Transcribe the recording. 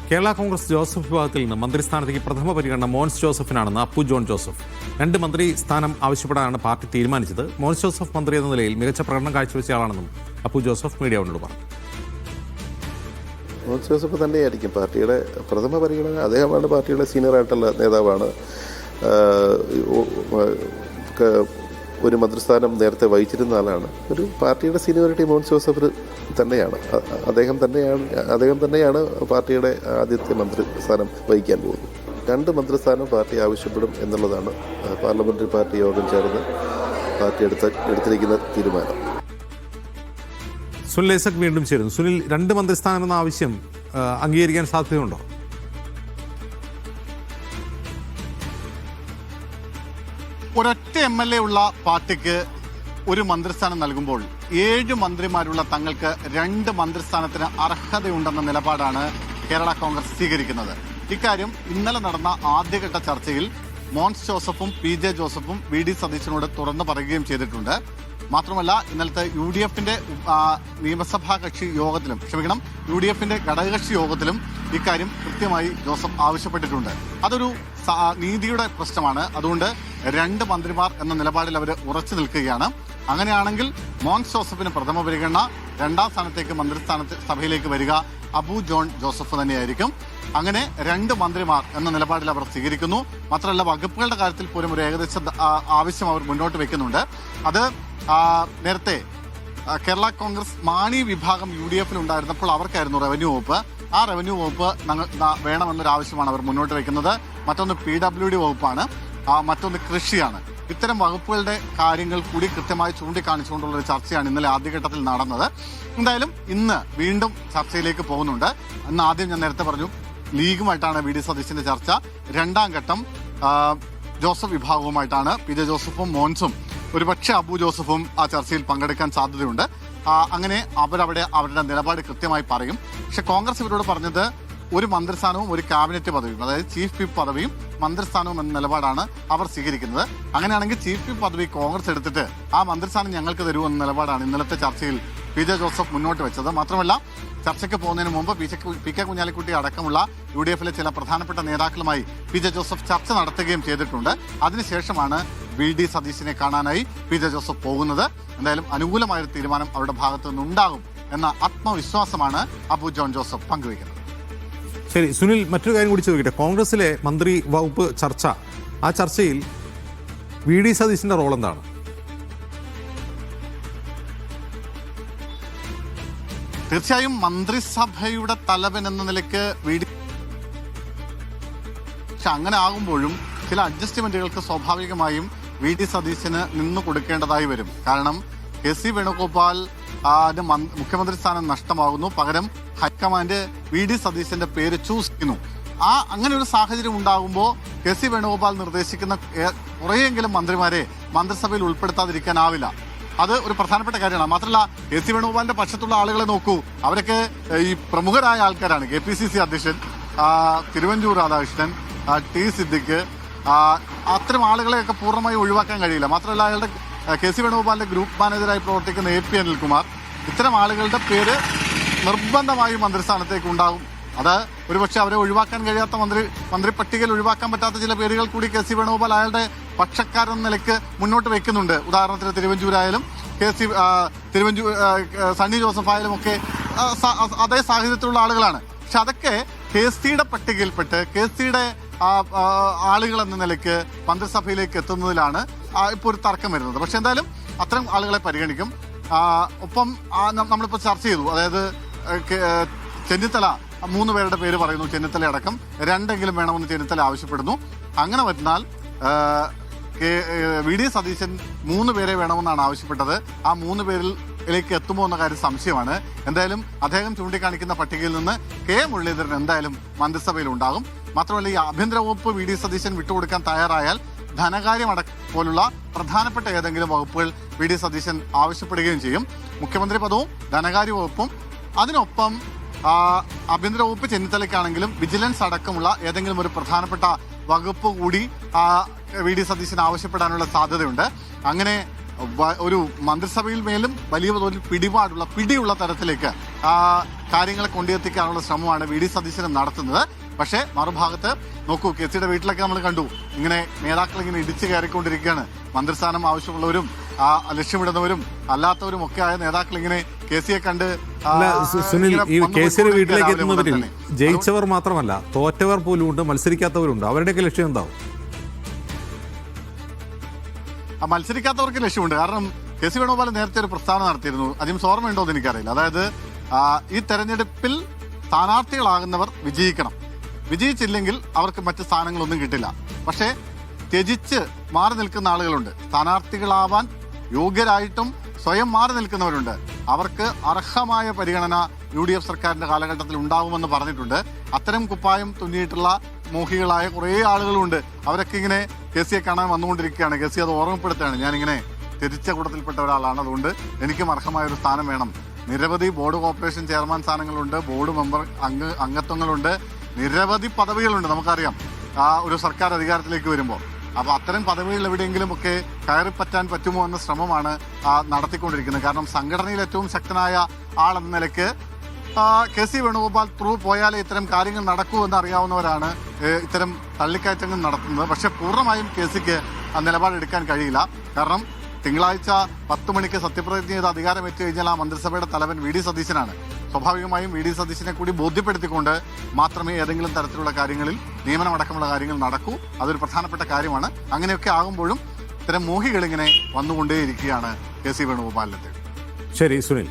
Kerala Congress Joseph വിഭാഗത്തിൽ നിന്ന് മന്ത്രിസ്ഥാനത്തേക്ക് പ്രഥമ പരിഗണന മോൻസ് ജോസഫിനാണെന്ന് അപ്പു ജോൺ ജോസഫ്. 2 മന്ത്രി സ്ഥാനം ആവശ്യപ്പെടാനാണ് പാർട്ടി തീരുമാനിച്ചത്. മോൻസ് ജോസഫ് മന്ത്രി എന്ന നിലയിൽ മികച്ച പ്രകടനം കാഴ്ചവെച്ചയാളാണെന്നും അപ്പു ജോസഫ് മീഡിയ വണ്ണോട് പറഞ്ഞു. മോൻസ് ജോസഫ് തന്നെയായിരിക്കും പാർട്ടിയുടെ പ്രഥമ പരിഗണന. അദ്ദേഹമാണ് പാർട്ടിയുടെ സീനിയറായിട്ടുള്ള നേതാവാണ്. ഒരു മന്ത്രിസ്ഥാനം നേരത്തെ വഹിച്ചിരുന്ന ആളാണ്. ഒരു പാർട്ടിയുടെ സീനിയോറിറ്റി മോൻസ് ജോസഫ് തന്നെയാണ്. അദ്ദേഹം തന്നെയാണ് പാർട്ടിയുടെ ആദ്യത്തെ മന്ത്രിസ്ഥാനം വഹിക്കാൻ പോകുന്നത്. 2 മന്ത്രിസ്ഥാനം പാർട്ടി ആവശ്യപ്പെടും എന്നുള്ളതാണ് പാർലമെന്ററി പാർട്ടി യോഗം ചേർന്ന് പാർട്ടി എടുത്തിരിക്കുന്ന തീരുമാനം. സുനിൽ ഐസക് വീണ്ടും ചേരുന്നു. സുനിൽ, 2 മന്ത്രിസ്ഥാനം എന്ന ആവശ്യം അംഗീകരിക്കാൻ സാധ്യതയുണ്ടോ? ഒരൊറ്റ MLA ഉള്ള പാർട്ടിക്ക് ഒരു മന്ത്രിസ്ഥാനം നൽകുമ്പോൾ 7 മന്ത്രിമാരുള്ള തങ്ങൾക്ക് 2 മന്ത്രിസ്ഥാനത്തിന് അർഹതയുണ്ടെന്ന നിലപാടാണ് കേരള കോൺഗ്രസ് സ്വീകരിക്കുന്നത്. ഇക്കാര്യം ഇന്നലെ നടന്ന ആദ്യഘട്ട ചർച്ചയിൽ മോൻസ് ജോസഫും PJ ജോസഫും VD സതീശനോട് തുറന്നു പറയുകയും ചെയ്തിട്ടുണ്ട്. മാത്രമല്ല, ഇന്നലത്തെ UDFന്റെ നിയമസഭാ കക്ഷി യോഗത്തിലും UDFന്റെ ഘടകകക്ഷി യോഗത്തിലും ഇക്കാര്യം കൃത്യമായി ജോസഫ് ആവശ്യപ്പെട്ടിട്ടുണ്ട്. അതൊരു നീതിയുടെ പ്രശ്നമാണ്. അതുകൊണ്ട് 2 മന്ത്രിമാർ എന്ന നിലപാടിൽ അവർ ഉറച്ചു നിൽക്കുകയാണ്. അങ്ങനെയാണെങ്കിൽ മോൻസ് ജോസഫിന് പ്രഥമ പരിഗണന, 2ാം സ്ഥാനത്തേക്ക് മന്ത്രിസ്ഥാനത്ത് സഭയിലേക്ക് വരിക അബു ജോൺ ജോസഫ് തന്നെയായിരിക്കും. അങ്ങനെ 2 മന്ത്രിമാർ എന്ന നിലപാടിൽ അവർ സ്വീകരിക്കുന്നു. മാത്രമല്ല, വകുപ്പുകളുടെ കാര്യത്തിൽ പോലും ഒരു ഏകദേശ ആവശ്യം അവർ മുന്നോട്ട് വെക്കുന്നുണ്ട്. അത് നേരത്തെ കേരള കോൺഗ്രസ് മാണി വിഭാഗം UDFൽ ഉണ്ടായിരുന്നപ്പോൾ അവർക്കായിരുന്നു റവന്യൂ വകുപ്പ്. ആ റവന്യൂ വകുപ്പ് വേണമെന്നൊരു ആവശ്യമാണ് അവർ മുന്നോട്ട് വയ്ക്കുന്നത്. മറ്റൊന്ന് PWD വകുപ്പാണ്, മറ്റൊന്ന് കൃഷിയാണ്. ഇത്തരം വകുപ്പുകളുടെ കാര്യങ്ങൾ കൂടി കൃത്യമായി ചൂണ്ടിക്കാണിച്ചുകൊണ്ടുള്ള ഒരു ചർച്ചയാണ് ഇന്നലെ ആദ്യഘട്ടത്തിൽ നടന്നത്. എന്തായാലും ഇന്ന് വീണ്ടും ചർച്ചയിലേക്ക് പോകുന്നുണ്ട്. അന്ന് ആദ്യം ഞാൻ നേരത്തെ പറഞ്ഞു, ലീഗുമായിട്ടാണ് VD സതീശന്റെ ചർച്ച. 2ാം ഘട്ടം ജോസഫ് വിഭാഗവുമായിട്ടാണ്. PJ ജോസഫും മോൻസും ഒരുപക്ഷെ അബു ജോസഫും ആ ചർച്ചയിൽ പങ്കെടുക്കാൻ സാധ്യതയുണ്ട്. അങ്ങനെ അവരുടെ നിലപാട് കൃത്യമായി പറയും. പക്ഷെ കോൺഗ്രസ് ഇവരോട് പറഞ്ഞത് ഒരു മന്ത്രിസ്ഥാനവും ഒരു ക്യാബിനറ്റ് പദവിയും, അതായത് ചീഫ് വിപ്പ് പദവിയും മന്ത്രിസ്ഥാനവും എന്ന നിലപാടാണ് അവർ സ്വീകരിക്കുന്നത്. അങ്ങനെയാണെങ്കിൽ ചീഫ് വിപ്പ് പദവി കോൺഗ്രസ് എടുത്തിട്ട് ആ മന്ത്രിസ്ഥാനം ഞങ്ങൾക്ക് തരുമെന്ന നിലപാടാണ് ഇന്നലത്തെ ചർച്ചയിൽ PJ ജോസഫ് മുന്നോട്ട് വെച്ചത്. മാത്രമല്ല, ചർച്ചയ്ക്ക് പോകുന്നതിന് മുമ്പ് PK കുഞ്ഞാലിക്കുട്ടി അടക്കമുള്ള UDFലെ ചില പ്രധാനപ്പെട്ട നേതാക്കളുമായി PJ ജോസഫ് ചർച്ച നടത്തുകയും ചെയ്തിട്ടുണ്ട്. അതിനുശേഷമാണ് VD സതീശനെ കാണാനായി PJ ജോസഫ് പോകുന്നത്. എന്തായാലും അനുകൂലമായൊരു തീരുമാനം അവരുടെ ഭാഗത്തു നിന്നുണ്ടാകും എന്ന ആത്മവിശ്വാസമാണ് അബു ജോൺ ജോസഫ് പങ്കുവയ്ക്കുന്നത്. ശരി സുനിൽ, മറ്റൊരു കാര്യം കൂടി ചോദിക്കട്ടെ. കോൺഗ്രസിലെ മന്ത്രി വകുപ്പ് ചർച്ച, ആ ചർച്ചയിൽ VD സതീശന്റെ റോൾ എന്താണ്? തീർച്ചയായും മന്ത്രിസഭയുടെ തലവൻ എന്ന നിലയ്ക്ക് പക്ഷെ അങ്ങനെ ആകുമ്പോഴും ചില അഡ്ജസ്റ്റ്മെന്റുകൾക്ക് സ്വാഭാവികമായും VD സതീശന് നിന്നു കൊടുക്കേണ്ടതായി വരും. കാരണം KC വേണുഗോപാൽ മുഖ്യമന്ത്രി സ്ഥാനം നഷ്ടമാകുന്നു. പകരം ഹൈക്കമാൻഡ് VD സതീശന്റെ പേര് ചൂസ് ചെയ്യുന്നു. അങ്ങനെ ഒരു സാഹചര്യം ഉണ്ടാകുമ്പോൾ KC വേണുഗോപാൽ നിർദ്ദേശിക്കുന്ന കുറേയെങ്കിലും മന്ത്രിമാരെ മന്ത്രിസഭയിൽ ഉൾപ്പെടുത്താതിരിക്കാനാവില്ല. അത് ഒരു പ്രധാനപ്പെട്ട കാര്യമാണ്. മാത്രമല്ല, KC വേണുഗോപാലിന്റെ പക്ഷത്തുള്ള ആളുകളെ നോക്കൂ, അവരൊക്കെ ഈ പ്രമുഖരായ ആൾക്കാരാണ്. KPCC അധ്യക്ഷൻ തിരുവഞ്ചൂർ രാധാകൃഷ്ണൻ, T സിദ്ദിഖ്, അത്തരം ആളുകളെയൊക്കെ പൂർണ്ണമായി ഒഴിവാക്കാൻ കഴിയില്ല. മാത്രമല്ല, അയാളുടെ KC വേണുഗോപാലിന്റെ ഗ്രൂപ്പ് മാനേജറായി പ്രവർത്തിക്കുന്ന AP അനിൽകുമാർ, ഇത്തരം ആളുകളുടെ പേര് നിർബന്ധമായും മന്ത്രിസ്ഥാനത്തേക്ക് ഉണ്ടാകും. അത് ഒരുപക്ഷെ അവരെ ഒഴിവാക്കാൻ കഴിയാത്ത മന്ത്രി പട്ടികയിൽ ഒഴിവാക്കാൻ പറ്റാത്ത ചില പേരുകൾ കൂടി KC വേണുഗോപാൽ അയാളുടെ പക്ഷക്കാരെന്ന നിലയ്ക്ക് മുന്നോട്ട് വെക്കുന്നുണ്ട്. ഉദാഹരണത്തിന് തിരുവഞ്ചൂരായാലും സണ്ണി ജോസഫ് ആയാലും ഒക്കെ അതേ സാഹചര്യത്തിലുള്ള ആളുകളാണ്. പക്ഷെ അതൊക്കെ KCയുടെ പട്ടികയിൽപ്പെട്ട് KCയുടെ ആളുകൾ എന്ന നിലയ്ക്ക് മന്ത്രിസഭയിലേക്ക് എത്തുന്നതിലാണ് ഇപ്പോൾ ഒരു തർക്കം വരുന്നത്. പക്ഷെ എന്തായാലും അത്തരം ആളുകളെ പരിഗണിക്കും. ഒപ്പം നമ്മളിപ്പോൾ ചർച്ച ചെയ്തു, അതായത് ചെന്നിത്തല 3 പേരുടെ പേര് പറയുന്നു, ചെന്നിത്തല അടക്കം 2 വേണമെന്ന് ചെന്നിത്തല ആവശ്യപ്പെടുന്നു. അങ്ങനെ വരുന്നാൽ VD സതീശൻ 3 പേരെ വേണമെന്നാണ് ആവശ്യപ്പെട്ടത്. ആ 3 പേരിലേക്ക് എത്തുമോ എന്ന കാര്യം സംശയമാണ്. എന്തായാലും അദ്ദേഹം ചൂണ്ടിക്കാണിക്കുന്ന പട്ടികയിൽ നിന്ന് K മുരളീധരൻ എന്തായാലും മന്ത്രിസഭയിൽ ഉണ്ടാകും. മാത്രമല്ല, ഈ ആഭ്യന്തര വകുപ്പ് VD സതീശൻ വിട്ടുകൊടുക്കാൻ തയ്യാറായാൽ ധനകാര്യം പോലുള്ള പ്രധാനപ്പെട്ട ഏതെങ്കിലും വകുപ്പുകൾ VD സതീശൻ ആവശ്യപ്പെടുകയും ചെയ്യും. മുഖ്യമന്ത്രി പദവും ധനകാര്യ വകുപ്പും, അതിനൊപ്പം ആഭ്യന്തര വകുപ്പ് ചെന്നിത്തലയ്ക്കാണെങ്കിലും വിജിലൻസ് അടക്കമുള്ള ഏതെങ്കിലും ഒരു പ്രധാനപ്പെട്ട വകുപ്പ് കൂടി VD സതീശൻ ആവശ്യപ്പെടാനുള്ള സാധ്യതയുണ്ട്. അങ്ങനെ ഒരു മന്ത്രിസഭയിൽ മേലും വലിയ തോതിൽ പിടിയുള്ള തരത്തിലേക്ക് കാര്യങ്ങളെ കൊണ്ടെത്തിക്കാനുള്ള ശ്രമമാണ് വി ഡി സതീശൻ നടത്തുന്നത്. പക്ഷേ മറുഭാഗത്ത് നോക്കൂ, കെ സിയുടെ വീട്ടിലൊക്കെ നമ്മൾ കണ്ടു, ഇങ്ങനെ നേതാക്കൾ ഇങ്ങനെ ഇടിച്ചു കയറിക്കൊണ്ടിരിക്കുകയാണ്. മന്ത്രിസ്ഥാനം ആവശ്യമുള്ളവരും ലക്ഷ്യമിടുന്നവരും അല്ലാത്തവരും ഒക്കെ ആയ നേതാക്കൾ ഇങ്ങനെ കെ സിയെ കണ്ട് സുനിൽ, ഈ കെ സിയുടെ വീട്ടിലേക്ക് എത്തുന്നവരിൽ ജയിച്ചവർ മാത്രമല്ല, തോറ്റവർ പോലും ഉണ്ട്, മത്സരിക്കാത്തവരുണ്ട്. അവരുടെയൊക്കെ ലക്ഷ്യം എന്താവും? മത്സരിക്കാത്തവർക്ക് ലക്ഷ്യമുണ്ട്. കാരണം കെ സി വേണുഗോപാൽ നേരത്തെ ഒരു പ്രസ്താവന നടത്തിയിരുന്നു, അതിന് ഓർമ്മയുണ്ടോ എന്ന് എനിക്കറിയില്ല. അതായത് ഈ തെരഞ്ഞെടുപ്പിൽ സ്ഥാനാർത്ഥികളാകുന്നവർ വിജയിക്കണം, വിജയിച്ചില്ലെങ്കിൽ അവർക്ക് മറ്റ് സ്ഥാനങ്ങളൊന്നും കിട്ടില്ല. പക്ഷേ ത്യജിച്ച് മാറി നിൽക്കുന്ന ആളുകളുണ്ട്, സ്ഥാനാർത്ഥികളാവാൻ യോഗ്യരായിട്ടും സ്വയം മാറി നിൽക്കുന്നവരുണ്ട്. അവർക്ക് അർഹമായ പരിഗണന UDF സർക്കാരിന്റെ കാലഘട്ടത്തിൽ ഉണ്ടാവുമെന്ന് പറഞ്ഞിട്ടുണ്ട്. അത്തരം കുപ്പായം തുന്നിയിട്ടുള്ള മോഹികളായ കുറേ ആളുകളുണ്ട്. അവരൊക്കെ ഇങ്ങനെ കെ സിയെ കാണാൻ വന്നുകൊണ്ടിരിക്കുകയാണ്. കെ സി അത് ഓർമ്മപ്പെടുത്തുകയാണ്, ഞാനിങ്ങനെ തിരിച്ച കൂട്ടത്തിൽപ്പെട്ട ഒരാളാണ്, അതുകൊണ്ട് എനിക്കും അർഹമായ ഒരു സ്ഥാനം വേണം. നിരവധി ബോർഡ് കോർപ്പറേഷൻ ചെയർമാൻ സ്ഥാനങ്ങളുണ്ട്, ബോർഡ് മെമ്പർ അംഗത്വങ്ങളുണ്ട്, നിരവധി പദവികളുണ്ട്. നമുക്കറിയാം ഒരു സർക്കാർ അധികാരത്തിലേക്ക് വരുമ്പോൾ. അപ്പോൾ അത്തരം പദവികൾ എവിടെയെങ്കിലും ഒക്കെ കയറിപ്പറ്റാൻ പറ്റുമോ എന്ന ശ്രമമാണ് നടത്തിക്കൊണ്ടിരിക്കുന്നത്. കാരണം സംഘടനയിൽ ഏറ്റവും ശക്തനായ ആളെന്ന നിലയ്ക്ക് കെ സി വേണുഗോപാൽ ത്രൂ പോയാലേ ഇത്തരം കാര്യങ്ങൾ നടക്കൂ എന്നറിയാവുന്നവരാണ് ഇത്തരം തള്ളിക്കയറ്റങ്ങൾ നടത്തുന്നത്. പക്ഷെ പൂർണ്ണമായും കെ സിക്ക് ആ നിലപാടെടുക്കാൻ കഴിയില്ല. കാരണം തിങ്കളാഴ്ച 10 മണിക്ക് സത്യപ്രതിജ്ഞ ചെയ്ത് അധികാരമേറ്റു കഴിഞ്ഞാൽ ആ മന്ത്രിസഭയുടെ തലവൻ വി ഡി സതീശനാണ്. സ്വാഭാവികമായും വി ഡി സതീശനെ കൂടി ബോധ്യപ്പെടുത്തിക്കൊണ്ട് മാത്രമേ ഏതെങ്കിലും തരത്തിലുള്ള കാര്യങ്ങളിൽ നിയമനമടക്കമുള്ള കാര്യങ്ങൾ നടക്കൂ. അതൊരു പ്രധാനപ്പെട്ട കാര്യമാണ്. അങ്ങനെയൊക്കെ ആകുമ്പോഴും ഇത്തരം മോഹികളിങ്ങനെ വന്നുകൊണ്ടേയിരിക്കുകയാണ് കെ സി വേണുഗോപാലിനെത്തി. ശരി സുനിൽ.